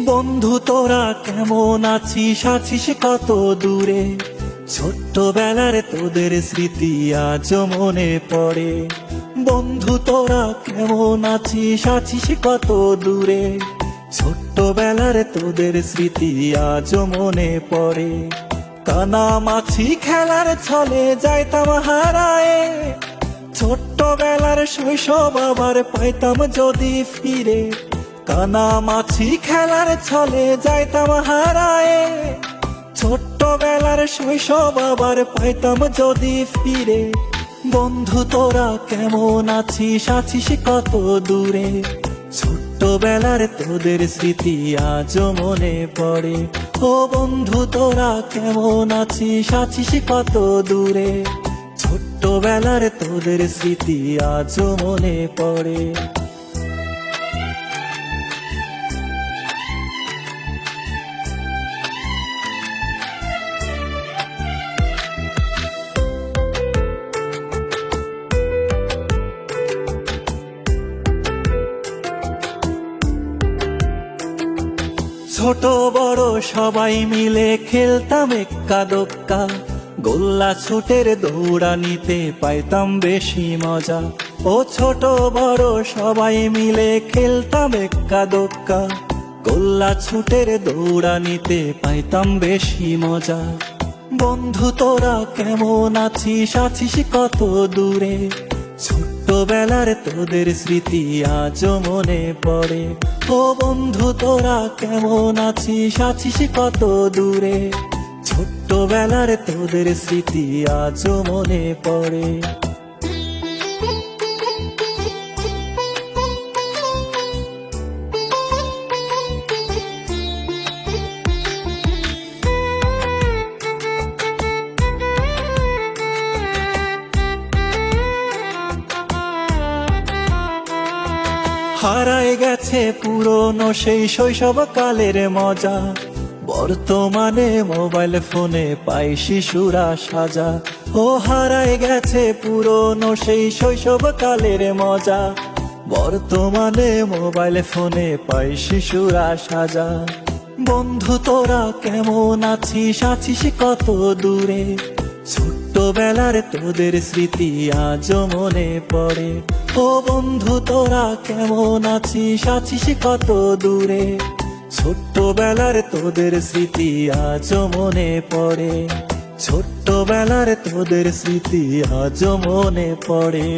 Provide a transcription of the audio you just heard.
বন্ধু তোরা কেমন আছিস, আছিস কত দূরে? ছোট্টবেলার তোদের স্মৃতি আজ মনে পড়ে। বন্ধু তোরা কেমন আছিস, আছিস কত দূরে? ছোট্টবেলার তোদের স্মৃতি আজ মনে পড়ে। কানামাছি খেলার ছলে যাইতাম হারায়ে, ছোট্টবেলার শৈশব আবার পাইতাম যদি ফিরে। কানামাছি খেলার ছলে যাইতাম হারায়ে, ছোট্টবেলার শৈশব আবার পাইতাম যদি ফিরে। বন্ধু তোরা কেমন আছিস, আছিস কত দূরে? ছোট্টবেলার তোদের স্মৃতি আজ মনে পড়ে। ও বন্ধু তোরা কেমন আছিস, আছিস কত দূরে? ছোট্টবেলার তোদের স্মৃতি আজ মনে পড়ে। ছোট বড় সবাই মিলে খেলতাম এক্কা দোক্কা, গোল্লা ছুটের দৌড়ানিতে পাইতাম বেশি মজা। ও ছোট বড় সবাই মিলে খেলতাম এক্কা দোক্কা, গোল্লা ছুটের দৌড়ানিতে পাইতাম বেশি মজা। বন্ধু তোরা কেমন আছিস, আছিস কত দূরে? ছোট্টবেলার তোদের স্মৃতি আজ মনে পড়ে। ও বন্ধু তোরা কেমন আছিস, আছিস কত দূরে? ছোট্টবেলার তোদের স্মৃতি আজ মনে পড়ে। হারায় গেছে পুরনো সেই শৈশব কালের মজা, বর্তমানে মোবাইল ফোনে পাই শিশুরা সাজা। ও হারায় গেছে পুরনো সেই শৈশব কালের মজা, বর্তমানে মোবাইল ফোনে পাই শিশুরা সাজা। বন্ধু তোরা কেমন আছিস, আছিস কত দূরে? ছোট্টবেলার তোদের স্মৃতি আজ মনে পড়ে। ও বন্ধু তোরা কেমন আছিস, আছিস কত দূরে? ছোট্টবেলার তোদের স্মৃতি আজ মনে পড়ে। ছোট্টবেলার তোদের স্মৃতি আজ মনে পড়ে।